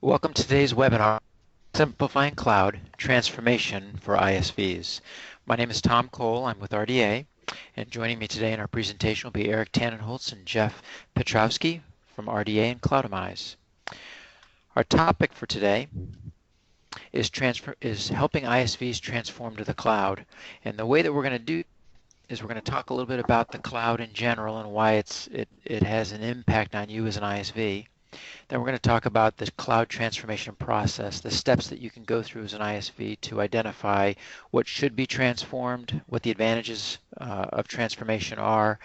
Welcome to today's webinar, Simplifying Cloud Transformation for ISVs. My name is Tom Cole. I'm with RDA, and joining me today in our presentation will be Eric Tannenholz and Jeff Petrowski from RDA and Cloudemize. Our topic for today is helping ISVs transform to the cloud. And the way that we're going to do is we're going to talk a little bit about the cloud in general and why it has an impact on you as an ISV. Then we're going to talk about the cloud transformation process, the steps that you can go through as an ISV to identify what should be transformed, what the advantages of transformation are,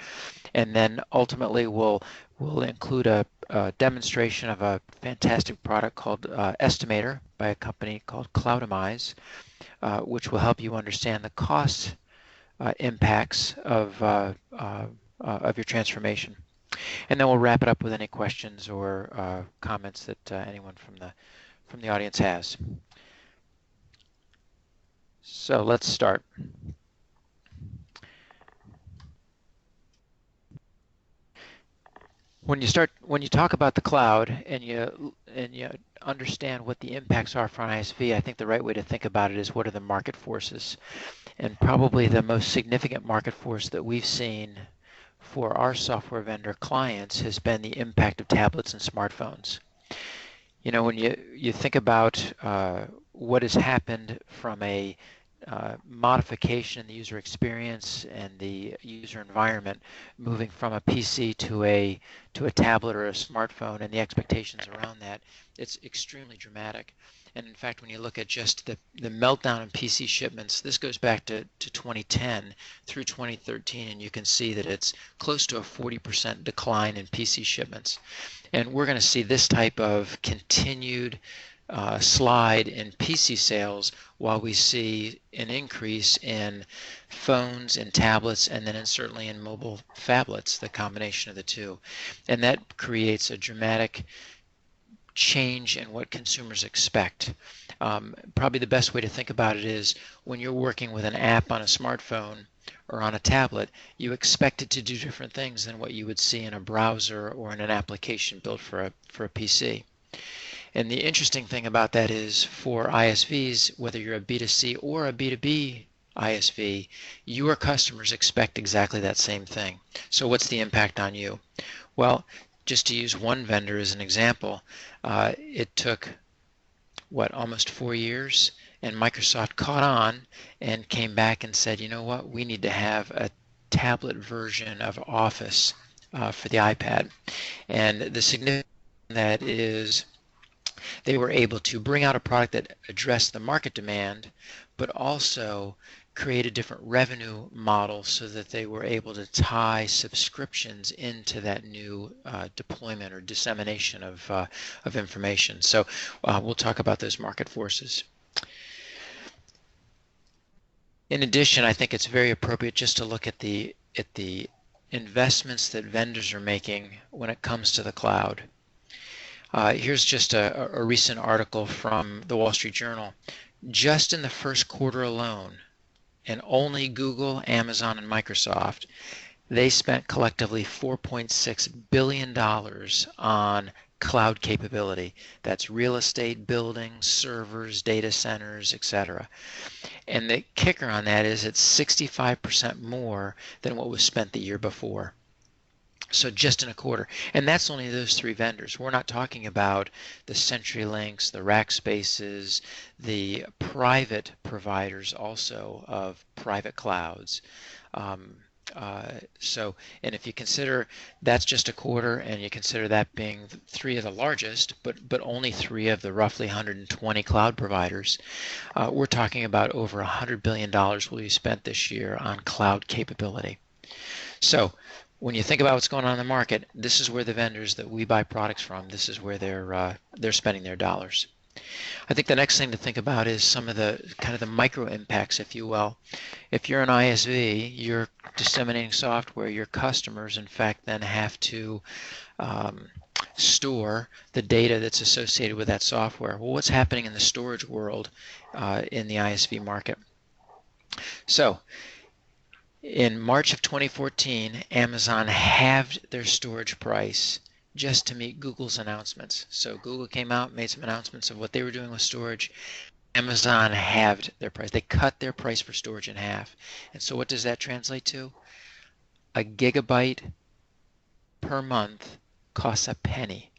and then ultimately we'll include a demonstration of a fantastic product called Estimator by a company called Cloudemize, which will help you understand the cost impacts of your transformation. And then we'll wrap it up with any questions or comments that anyone from the audience has. So let's start. When you talk about the cloud and you understand what the impacts are for an ISV, I think the right way to think about it is what are the market forces. And probably the most significant market force that we've seen for our software vendor clients has been the impact of tablets and smartphones. You know, when you think about what has happened from a modification in the user experience and the user environment, moving from a PC to a tablet or a smartphone, and the expectations around that, it's extremely dramatic. And in fact, when you look at just the meltdown in PC shipments, this goes back to 2010 through 2013, and you can see that it's close to a 40% decline in PC shipments. And we're going to see this type of continued slide in PC sales while we see an increase in phones and tablets, and then certainly in mobile phablets, the combination of the two. And that creates a dramatic change in what consumers expect. Probably the best way to think about it is when you're working with an app on a smartphone or on a tablet, you expect it to do different things than what you would see in a browser or in an application built for a PC. And the interesting thing about that is for ISVs, whether you're a B2C or a B2B ISV, your customers expect exactly that same thing. So what's the impact on you? Well, just to use one vendor as an example, it took, almost 4 years, and Microsoft caught on and came back and said, you know what, we need to have a tablet version of Office for the iPad. And the significance of that is they were able to bring out a product that addressed the market demand, but also create a different revenue model so that they were able to tie subscriptions into that new deployment or dissemination of information. So we'll talk about those market forces. In addition, I think it's very appropriate just to look at the investments that vendors are making when it comes to the cloud. Here's just a recent article from the Wall Street Journal. Just in the first quarter alone, and only Google, Amazon, and Microsoft, they spent collectively $4.6 billion on cloud capability. That's real estate, buildings, servers, data centers, etc. And the kicker on that is it's 65% more than what was spent the year before. So just in a quarter. And that's only those three vendors. We're not talking about the CenturyLinks, the Rackspaces, the private providers also of private clouds. And if you consider that's just a quarter, and you consider that being three of the largest, but only three of the roughly 120 cloud providers, we're talking about over $100 billion will be spent this year on cloud capability. So when you think about what's going on in the market, this is where the vendors that we buy products from, this is where they're spending their dollars. I think the next thing to think about is some of the kind of the micro impacts, if you will. If you're an ISV, you're disseminating software, your customers in fact then have to store the data that's associated with that software. Well, what's happening in the storage world in the ISV market? So in March of 2014, Amazon halved their storage price just to meet Google's announcements. So Google came out, made some announcements of what they were doing with storage. Amazon halved their price. They cut their price for storage in half. And so what does that translate to? A gigabyte per month costs a penny.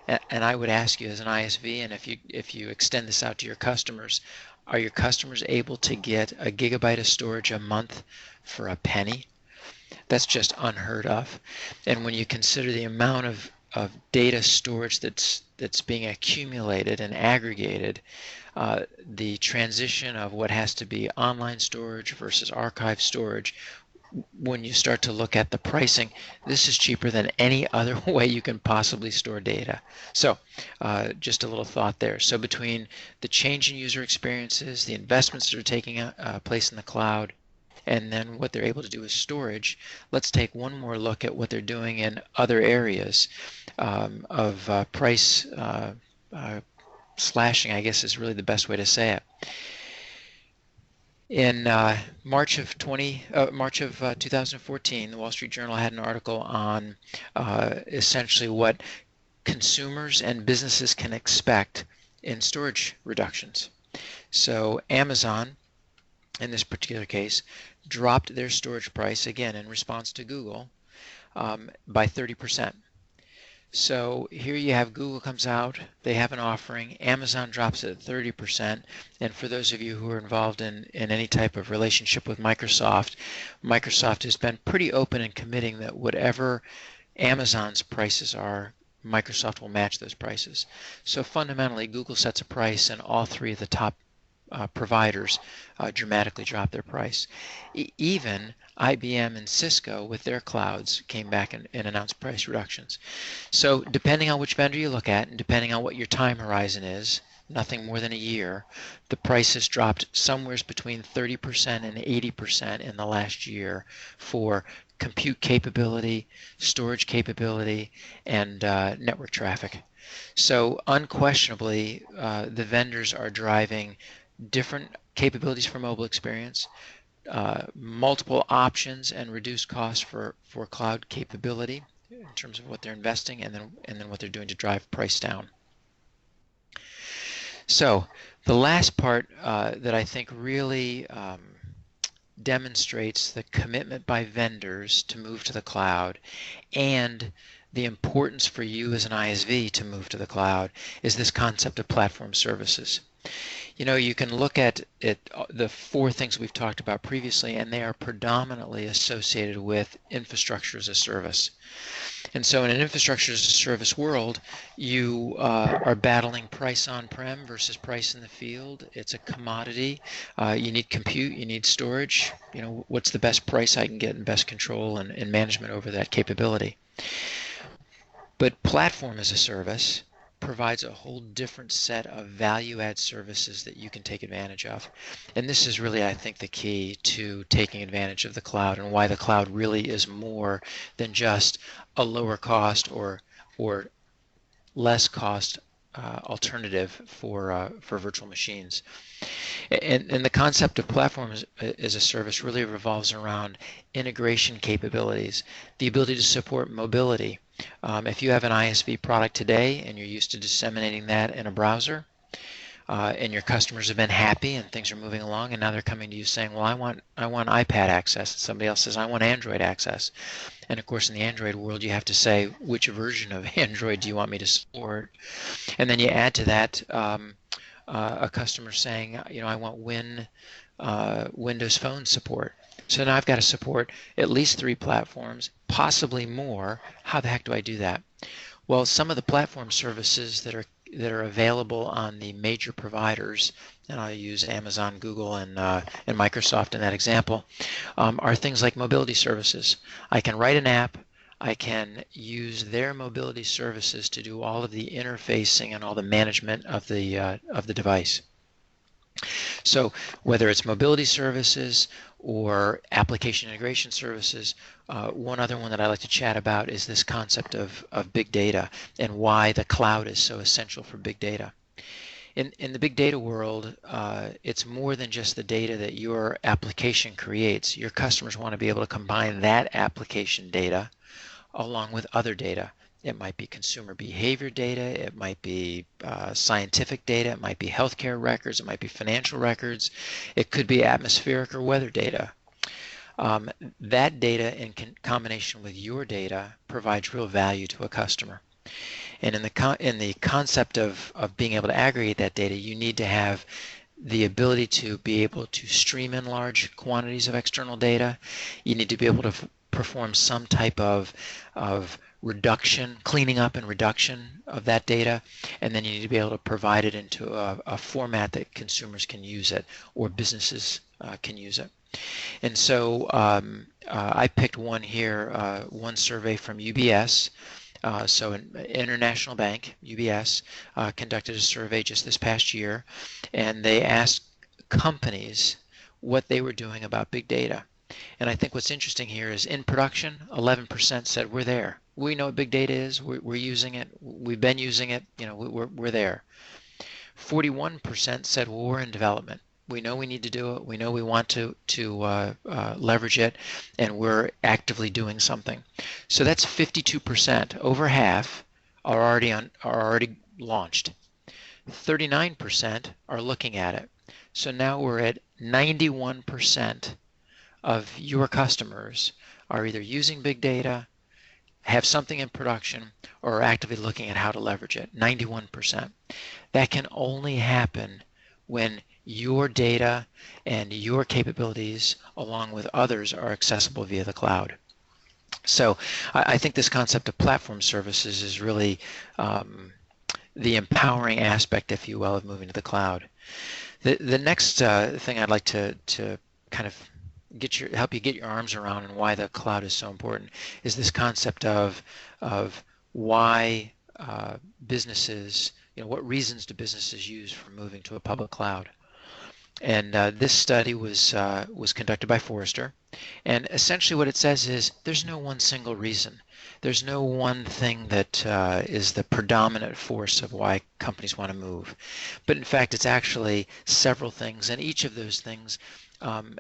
And I would ask you as an ISV, and if you extend this out to your customers, are your customers able to get a gigabyte of storage a month for a penny? That's just unheard of. And when you consider the amount of data storage that's being accumulated and aggregated, the transition of what has to be online storage versus archive storage, when you start to look at the pricing, this is cheaper than any other way you can possibly store data. So just a little thought there. So between the change in user experiences, the investments that are taking place in the cloud, and then what they're able to do with storage, let's take one more look at what they're doing in other areas of price slashing, I guess is really the best way to say it. In March of 2014, the Wall Street Journal had an article on essentially what consumers and businesses can expect in storage reductions. So Amazon, in this particular case, dropped their storage price, again in response to Google, by 30%. So here you have Google comes out, they have an offering, Amazon drops it at 30%, and for those of you who are involved in any type of relationship with Microsoft, Microsoft has been pretty open in committing that whatever Amazon's prices are, Microsoft will match those prices. So fundamentally, Google sets a price and all three of the top providers dramatically drop their price. Even IBM and Cisco with their clouds came back and announced price reductions. So depending on which vendor you look at and depending on what your time horizon is, nothing more than a year, the price has dropped somewhere between 30% and 80% in the last year for compute capability, storage capability, and network traffic. So unquestionably, the vendors are driving different capabilities for mobile experience, multiple options and reduced costs for cloud capability in terms of what they're investing and then what they're doing to drive price down. So the last part that I think really demonstrates the commitment by vendors to move to the cloud and the importance for you as an ISV to move to the cloud is this concept of platform services. You know, you can look at the four things we've talked about previously, and they are predominantly associated with infrastructure as a service. And so in an infrastructure as a service world, you are battling price on-prem versus price in the field. It's a commodity. You need compute, you need storage. You know, what's the best price I can get and best control and management over that capability. But platform as a service provides a whole different set of value-add services that you can take advantage of. And this is really, I think, the key to taking advantage of the cloud and why the cloud really is more than just a lower cost or less cost alternative for virtual machines. And the concept of platform as a service really revolves around integration capabilities, the ability to support mobility. If you have an ISV product today and you're used to disseminating that in a browser, and your customers have been happy and things are moving along, and now they're coming to you saying, well, I want iPad access. And somebody else says, I want Android access. And of course, in the Android world, you have to say, which version of Android do you want me to support? And then you add to that a customer saying, you know, I want Windows Phone support. So now I've got to support at least 3 platforms, possibly more. How the heck do I do that? Well, some of the platform services that are available on the major providers, and I'll use Amazon, Google, and Microsoft in that example, are things like mobility services. I can write an app. I can use their mobility services to do all of the interfacing and all the management of the device. So whether it's mobility services or application integration services, one other one that I like to chat about is this concept of big data and why the cloud is so essential for big data. In the big data world, it's more than just the data that your application creates. Your customers want to be able to combine that application data along with other data. it might be consumer behavior data, it might be scientific data, it might be healthcare records, it might be financial records, it could be atmospheric or weather data. That data in combination with your data provides real value to a customer. And in the concept of being able to aggregate that data, you need to have the ability to be able to stream in large quantities of external data. You need to be able to perform some type of reduction, cleaning up and reduction of that data, and then you need to be able to provide it into a format that consumers can use it or businesses can use it. And so I picked one here, one survey from UBS. So an international bank, UBS, conducted a survey just this past year, and they asked companies what they were doing about big data. And I think what's interesting here is in production, 11% said we're there. We know what big data is. We're using it. We've been using it. We're there. 41% said, well, we're in development. We know we need to do it. We know we want to leverage it, and we're actively doing something. So that's 52%. Over half are already launched. 39% are looking at it. So now we're at 91% of your customers are either using big data, have something in production, or are actively looking at how to leverage it. 91%. That can only happen when your data and your capabilities, along with others, are accessible via the cloud. So I think this concept of platform services is really the empowering aspect, if you will, of moving to the cloud. The next thing I'd like to kind of help you get your arms around and why the cloud is so important is this concept of why businesses, what reasons do businesses use for moving to a public cloud? And this study was conducted by Forrester, and essentially what it says is there's no one single reason. There's no one thing that is the predominant force of why companies want to move. But in fact, it's actually several things, and each of those things, when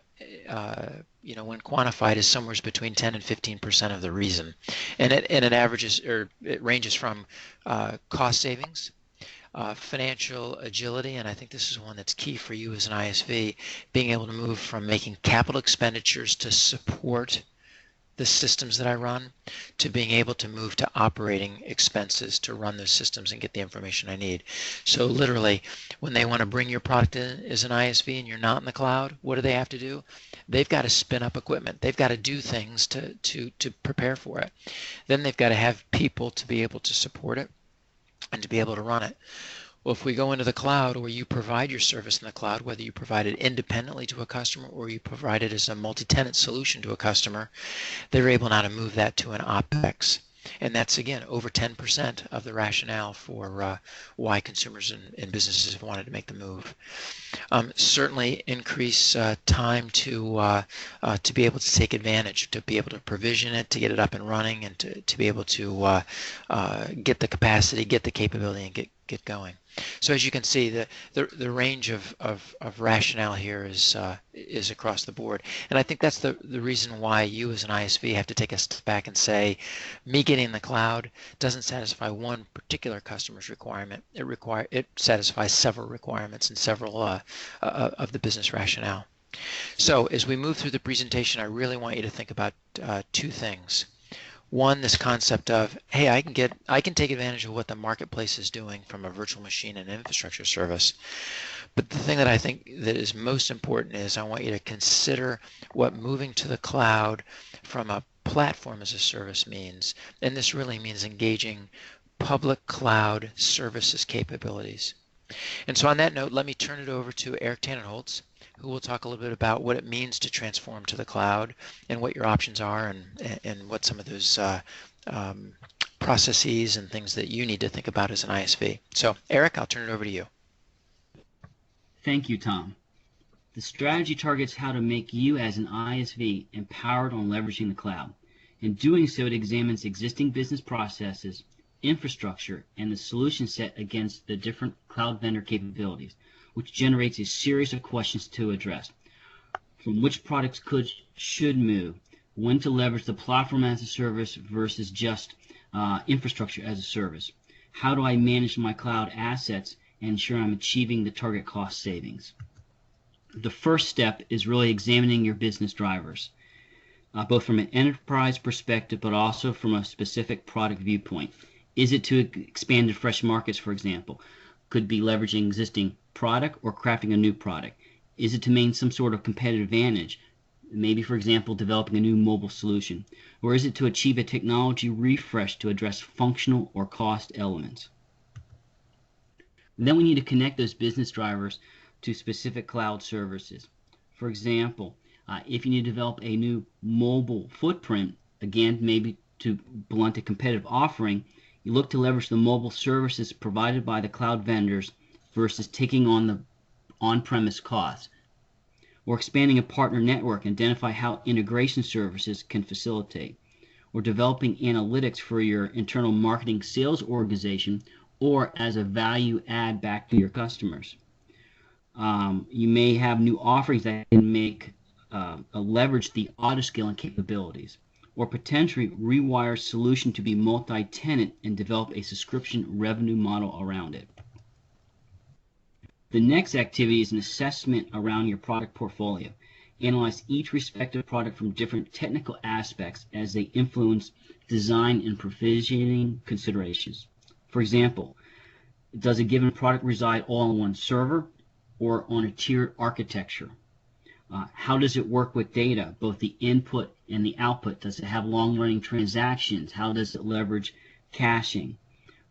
quantified, is somewhere between 10 and 15% of the reason. And it averages, or it ranges from cost savings, financial agility, and I think this is one that's key for you as an ISV, being able to move from making capital expenditures to support the systems that I run to being able to move to operating expenses to run those systems and get the information I need. So literally, when they want to bring your product in as an ISV and you're not in the cloud, what do they have to do? They've got to spin up equipment. They've got to do things to prepare for it. Then they've got to have people to be able to support it and to be able to run it. Well, if we go into the cloud, or you provide your service in the cloud, whether you provide it independently to a customer or you provide it as a multi-tenant solution to a customer, they're able now to move that to an OpEx. And that's, again, over 10% of the rationale for why consumers and businesses have wanted to make the move. Certainly increase time to be able to take advantage, to be able to provision it, to get it up and running, and to be able to get the capacity, get the capability, and get going. So as you can see, the range of rationale here is across the board. And I think that's the reason why you as an ISV have to take a step back and say, me getting in the cloud doesn't satisfy one particular customer's requirement. It satisfies several requirements and several of the business rationale. So as we move through the presentation, I really want you to think about two things. One, this concept of, hey, I can take advantage of what the marketplace is doing from a virtual machine and infrastructure service. But the thing that I think that is most important is I want you to consider what moving to the cloud from a platform as a service means. And this really means engaging public cloud services capabilities. And so on that note, let me turn it over to Eric Tannenholz, who will talk a little bit about what it means to transform to the cloud and what your options are and what some of those processes and things that you need to think about as an ISV. So Eric, I'll turn it over to you. Thank you, Tom. The strategy targets how to make you as an ISV empowered on leveraging the cloud. In doing so, it examines existing business processes, infrastructure, and the solution set against the different cloud vendor capabilities, which generates a series of questions to address. From which products should move, when to leverage the platform as a service versus just infrastructure as a service? How do I manage my cloud assets and ensure I'm achieving the target cost savings? The first step is really examining your business drivers, both from an enterprise perspective but also from a specific product viewpoint. Is it to expand to fresh markets, for example? Could be leveraging existing product or crafting a new product. Is it to maintain some sort of competitive advantage? Maybe, for example, developing a new mobile solution. Or is it to achieve a technology refresh to address functional or cost elements? And then we need to connect those business drivers to specific cloud services. For example, if you need to develop a new mobile footprint, again, maybe to blunt a competitive offering, you look to leverage the mobile services provided by the cloud vendors versus taking on the on-premise costs. Or expanding a partner network and identify how integration services can facilitate. Or developing analytics for your internal marketing sales organization or as a value add back to your customers. You may have new offerings that can make leverage the auto-scaling capabilities, or potentially rewire solution to be multi-tenant and develop a subscription revenue model around it. The next activity is an assessment around your product portfolio. Analyze each respective product from different technical aspects as they influence design and provisioning considerations. For example, does a given product reside all on one server or on a tiered architecture? How does it work with data, both the input and the output? Does it have long-running transactions? How does it leverage caching?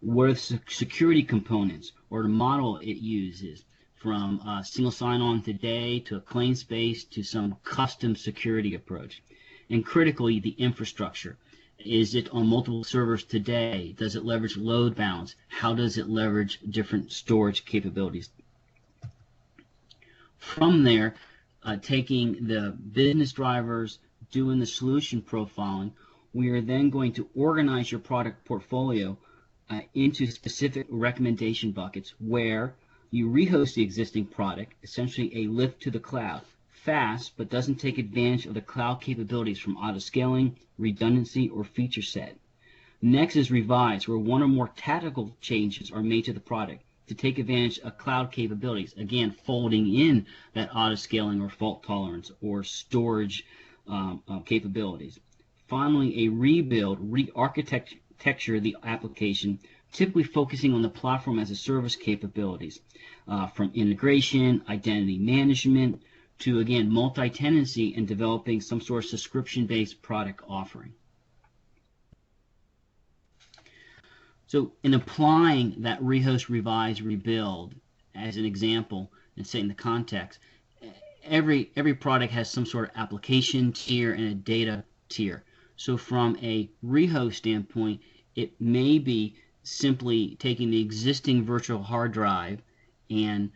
What are the security components or the model it uses, from single sign-on today to a claims-based to some custom security approach? And critically, the infrastructure. Is it on multiple servers today? Does it leverage load balance? How does it leverage different storage capabilities? From there, taking the business drivers, doing the solution profiling, we are then going to organize your product portfolio into specific recommendation buckets where you rehost the existing product, essentially a lift to the cloud, fast but doesn't take advantage of the cloud capabilities from auto-scaling, redundancy, or feature set. Next is revise, where one or more tactical changes are made to the product to take advantage of cloud capabilities, again, folding in that auto-scaling or fault tolerance or storage capabilities. Finally, a rebuild, re-architecture the application, typically focusing on the platform as a service capabilities, from integration, identity management, to, again, multi-tenancy and developing some sort of subscription-based product offering. So in applying that rehost, revise, rebuild as an example and setting the context, every product has some sort of application tier and a data tier. So from a rehost standpoint, it may be simply taking the existing virtual hard drive and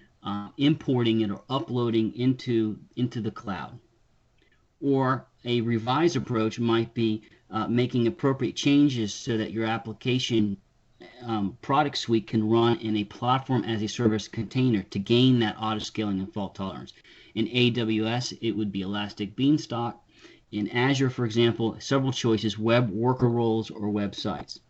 importing it or uploading into the cloud. Or a revise approach might be making appropriate changes so that your application product suite can run in a platform as a service container to gain that auto-scaling and fault tolerance. In AWS, it would be Elastic Beanstalk. In Azure, for example, several choices: web worker roles or websites.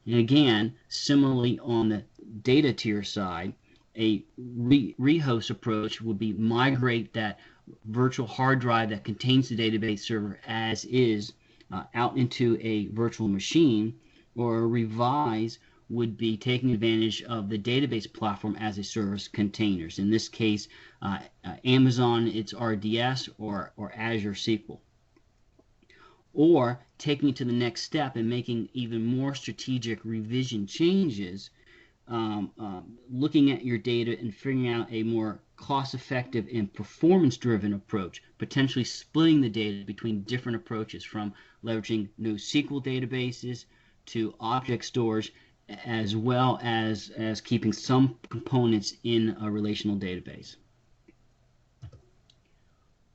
And again, similarly on the data tier side, a rehost approach would be migrate that virtual hard drive that contains the database server as is out into a virtual machine, or a revise would be taking advantage of the database platform as a service containers. In this case, Amazon, it's RDS or Azure SQL. Or taking it to the next step and making even more strategic revision changes, looking at your data and figuring out a more cost-effective and performance-driven approach, potentially splitting the data between different approaches, from leveraging NoSQL databases to object storage, as well as keeping some components in a relational database.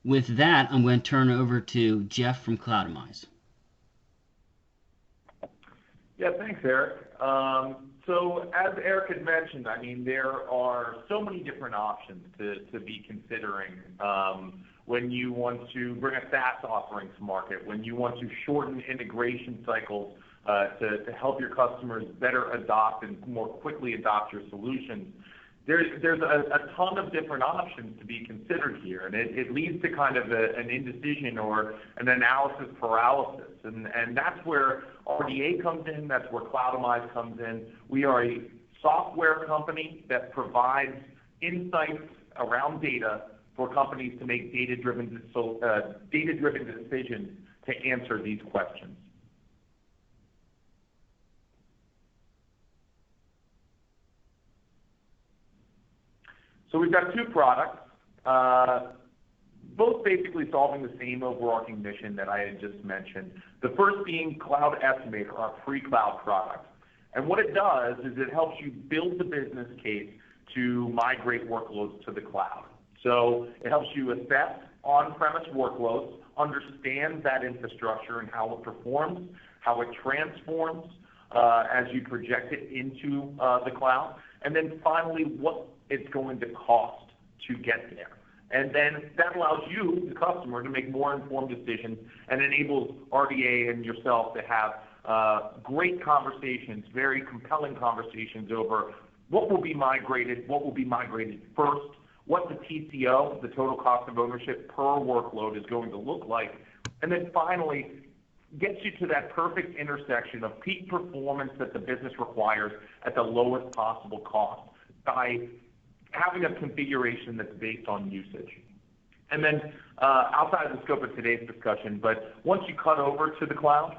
With that, I'm going to turn it over to Jeff from Cloudimize. Yeah, thanks, Eric. So as Eric had mentioned, I mean, there are so many different options to be considering when you want to bring a SaaS offering to market, when you want to shorten integration cycles to help your customers better adopt and more quickly adopt your solutions. There's a ton of different options to be considered here, and it leads to kind of an indecision or an analysis paralysis, and that's where RDA comes in, that's where Cloudomize comes in. We are a software company that provides insights around data for companies to make data-driven decisions to answer these questions. So we've got two products, both basically solving the same overarching mission that I had just mentioned. The first being Cloud Estimator, our pre-cloud product. And what it does is it helps you build the business case to migrate workloads to the cloud. So it helps you assess on-premise workloads, understand that infrastructure and how it performs, how it transforms as you project it into the cloud, and then finally what it's going to cost to get there. And then that allows you, the customer, to make more informed decisions and enables RDA and yourself to have great conversations, very compelling conversations over what will be migrated first, what the TCO, the total cost of ownership per workload, is going to look like, and then finally gets you to that perfect intersection of peak performance that the business requires at the lowest possible cost by having a configuration that's based on usage. And then outside of the scope of today's discussion, but once you cut over to the cloud,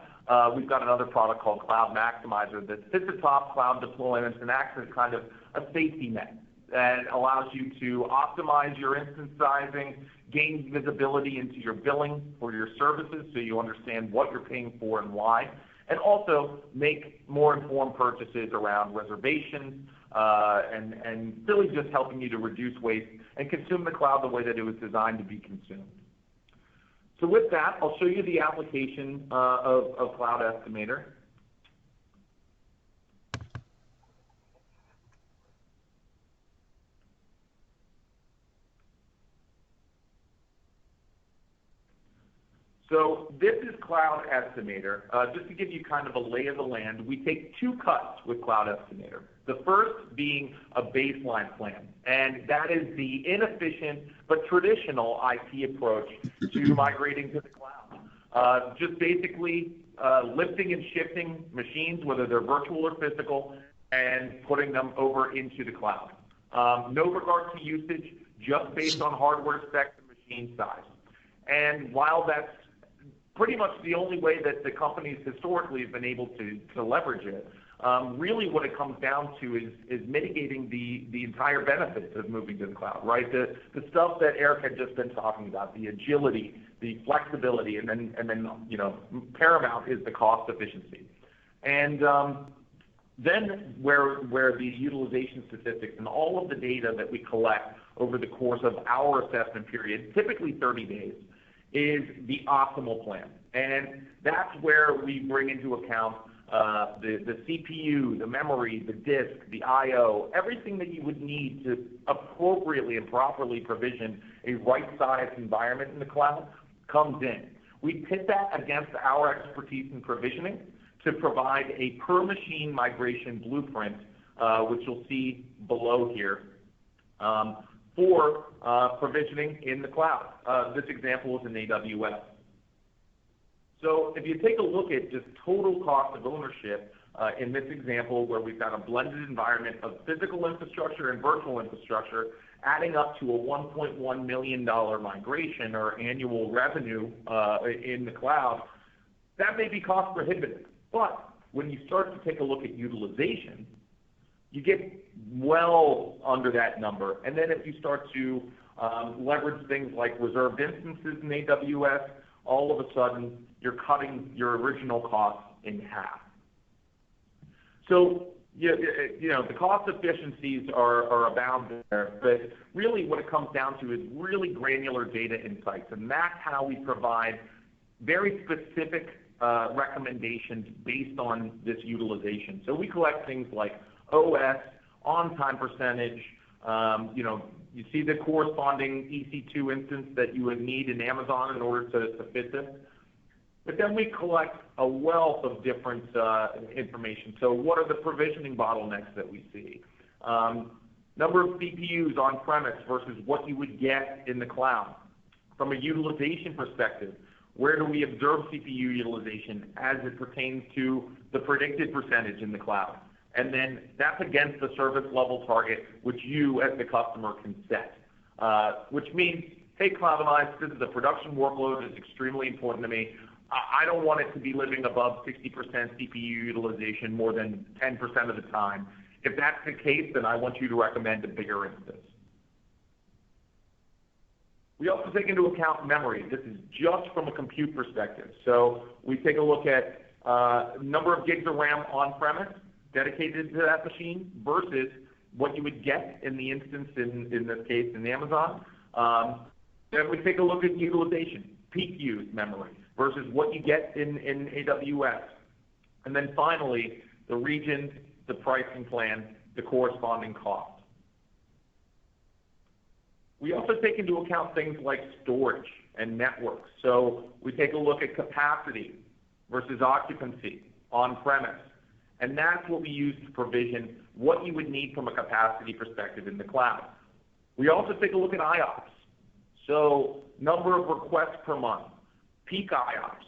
we've got another product called Cloud Maximizer that sits atop cloud deployments and acts as kind of a safety net that allows you to optimize your instance sizing, gain visibility into your billing for your services so you understand what you're paying for and why, and also make more informed purchases around reservations, and really just helping you to reduce waste and consume the cloud the way that it was designed to be consumed. So with that, I'll show you the application of Cloud Estimator. So this is Cloud Estimator. Just to give you kind of a lay of the land, we take two cuts with Cloud Estimator. The first being a baseline plan, and that is the inefficient but traditional IT approach to migrating to the cloud. Just basically lifting and shifting machines, whether they're virtual or physical, and putting them over into the cloud. No regard to usage, just based on hardware specs and machine size. And while that's pretty much the only way that the companies historically have been able to leverage it, really what it comes down to is mitigating the entire benefits of moving to the cloud, right? The stuff that Eric had just been talking about, the agility, the flexibility, and then paramount is the cost efficiency. And then where the utilization statistics and all of the data that we collect over the course of our assessment period, typically 30 days, is the optimal plan. And that's where we bring into account the CPU, the memory, the disk, the I/O, everything that you would need to appropriately and properly provision a right-sized environment in the cloud comes in. We pit that against our expertise in provisioning to provide a per-machine migration blueprint, which you'll see below here, for provisioning in the cloud. This example is in AWS. So if you take a look at just total cost of ownership in this example where we've got a blended environment of physical infrastructure and virtual infrastructure adding up to a $1.1 million migration or annual revenue in the cloud, that may be cost prohibitive. But when you start to take a look at utilization, you get well under that number. And then if you start to leverage things like reserved instances in AWS, all of a sudden you're cutting your original costs in half. So the cost efficiencies are abound there, but really what it comes down to is really granular data insights, and that's how we provide very specific recommendations based on this utilization. So we collect things like OS, on-time percentage, you see the corresponding EC2 instance that you would need in Amazon in order to fit this. But then we collect a wealth of different information. So what are the provisioning bottlenecks that we see? Number of CPUs on-premise versus what you would get in the cloud. From a utilization perspective, where do we observe CPU utilization as it pertains to the predicted percentage in the cloud? And then that's against the service level target, which you as the customer can set. Which means, hey, Cloudemize, this is a production workload that's extremely important to me. I don't want it to be living above 60% CPU utilization more than 10% of the time. If that's the case, then I want you to recommend a bigger instance. We also take into account memory. This is just from a compute perspective. So we take a look at number of gigs of RAM on-premise dedicated to that machine versus what you would get in the instance, in this case, in Amazon. Then we take a look at utilization, peak use memory, versus what you get in AWS. And then finally, the region, the pricing plan, the corresponding cost. We also take into account things like storage and network. So we take a look at capacity versus occupancy on-premise. And that's what we use to provision what you would need from a capacity perspective in the cloud. We also take a look at IOPS. So number of requests per month, peak IOPS.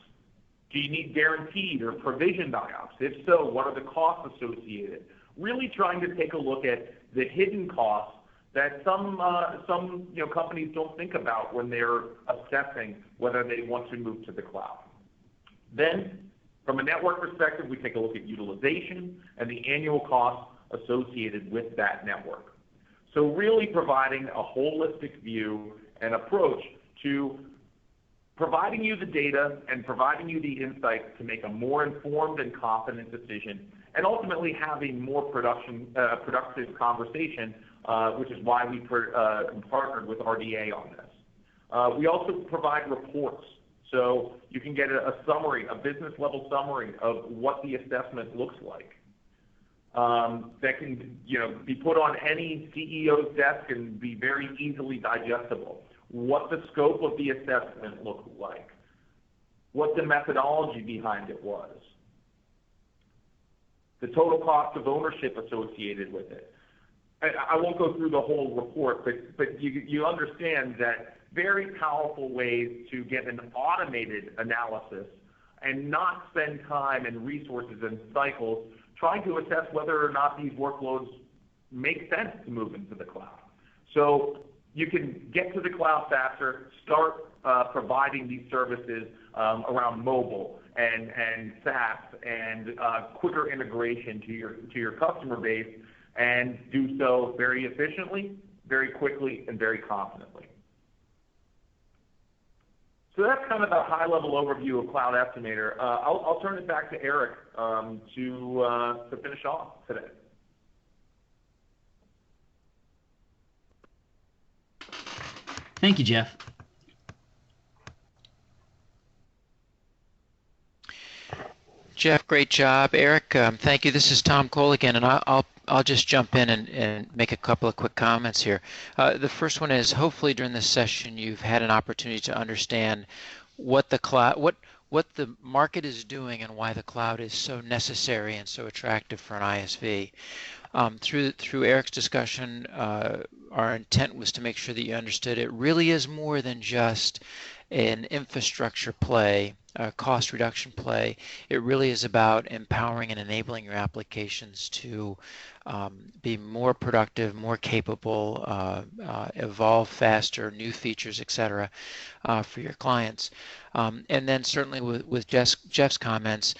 Do you need guaranteed or provisioned IOPS? If so, what are the costs associated? Really trying to take a look at the hidden costs that some companies don't think about when they're assessing whether they want to move to the cloud. Then, from a network perspective, we take a look at utilization and the annual costs associated with that network. So really providing a holistic view and approach to providing you the data and providing you the insights to make a more informed and confident decision, and ultimately have a more productive conversation, which is why we partnered with RDA on this. We also provide reports, so you can get a summary, a business level summary of what the assessment looks like. That can be put on any CEO's desk and be very easily digestible. What the scope of the assessment looked like, what the methodology behind it was, the total cost of ownership associated with it. I won't go through the whole report, but you understand that very powerful ways to get an automated analysis and not spend time and resources and cycles trying to assess whether or not these workloads make sense to move into the cloud. So you can get to the cloud faster, start providing these services around mobile and SaaS and quicker integration to your customer base, and do so very efficiently, very quickly, and very confidently. So that's kind of a high-level overview of Cloud Estimator. I'll turn it back to Eric to finish off today. Thank you, Jeff. Jeff, great job. Eric, thank you. This is Tom Cole again, and I'll just jump in and make a couple of quick comments here. The first one is, hopefully during this session you've had an opportunity to understand what the cloud, what the market is doing and why the cloud is so necessary and so attractive for an ISV. Through Eric's discussion, our intent was to make sure that you understood it really is more than just an infrastructure play, a cost reduction play. It really is about empowering and enabling your applications to be more productive, more capable, evolve faster, new features, etc., for your clients. And then certainly with Jeff's comments,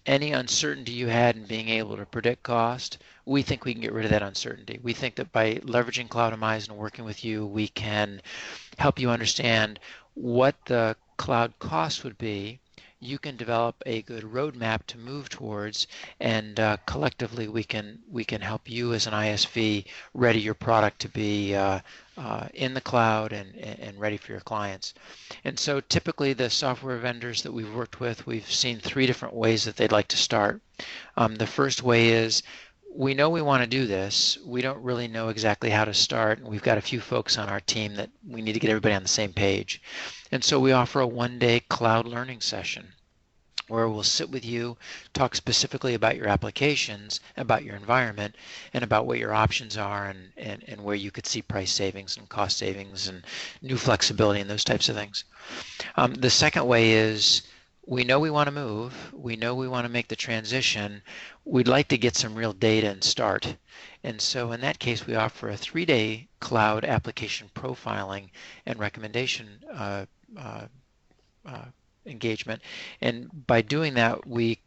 any uncertainty you had in being able to predict cost, we think we can get rid of that uncertainty. We think that by leveraging Cloudemize and working with you, we can help you understand what the cloud cost would be. You can develop a good roadmap to move towards, and collectively we can help you as an ISV ready your product to be in the cloud and ready for your clients. And so typically the software vendors that we've worked with, we've seen three different ways that they'd like to start. The first way is, we know we want to do this. We don't really know exactly how to start, and we've got a few folks on our team that we need to get everybody on the same page. And so we offer a one-day cloud learning session. where we'll sit with you, talk specifically about your applications, about your environment, and about what your options are and where you could see price savings and cost savings and new flexibility and those types of things. The second way is we know we want to move. We know we want to make the transition. We'd like to get some real data and start. And so in that case, we offer a 3-day cloud application profiling and recommendation uh, uh, engagement. And by doing that, we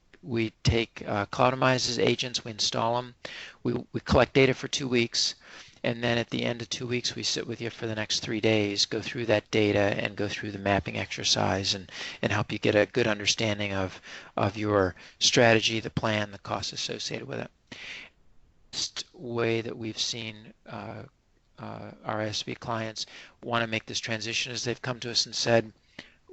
take Cloudemize's agents, we install them, we collect data for 2 weeks, and then at the end of 2 weeks, we sit with you for the next 3 days, go through that data and go through the mapping exercise and help you get a good understanding of your strategy, the plan, the costs associated with it. Way that we've seen our ISV clients want to make this transition is they've come to us and said,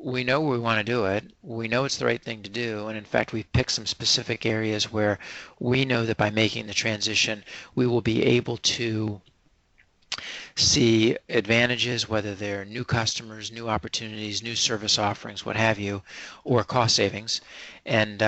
we know we want to do it. We know it's the right thing to do. And in fact, we've picked some specific areas where we know that by making the transition, we will be able to see advantages, whether they're new customers, new opportunities, new service offerings, what have you, or cost savings. And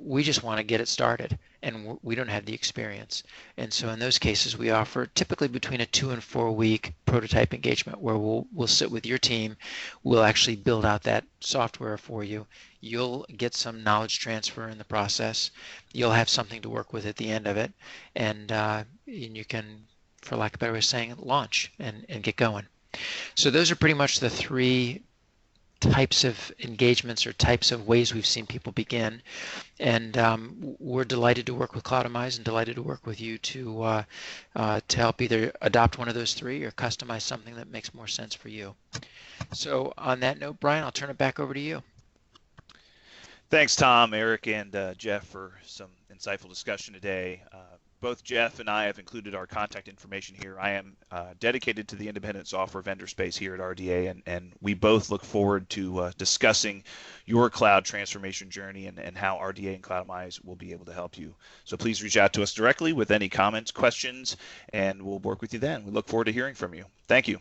we just want to get it started. And we don't have the experience. And so in those cases, we offer typically between a 2 and 4 week prototype engagement where we'll sit with your team. We'll actually build out that software for you. You'll get some knowledge transfer in the process. You'll have something to work with at the end of it. And you can, for lack of a better way of saying it, launch and get going. So those are pretty much the 3 types of engagements or types of ways we've seen people begin. And we're delighted to work with Cloudemize and delighted to work with you to help either adopt one of those 3 or customize something that makes more sense for you. So on that note, Brian, I'll turn it back over to you. Thanks, Tom, Eric, and Jeff for some insightful discussion today. Both Jeff and I have included our contact information here. I am dedicated to the independent software vendor space here at RDA, and we both look forward to discussing your cloud transformation journey and how RDA and Cloudemize will be able to help you. So please reach out to us directly with any comments, questions, and we'll work with you then. We look forward to hearing from you. Thank you.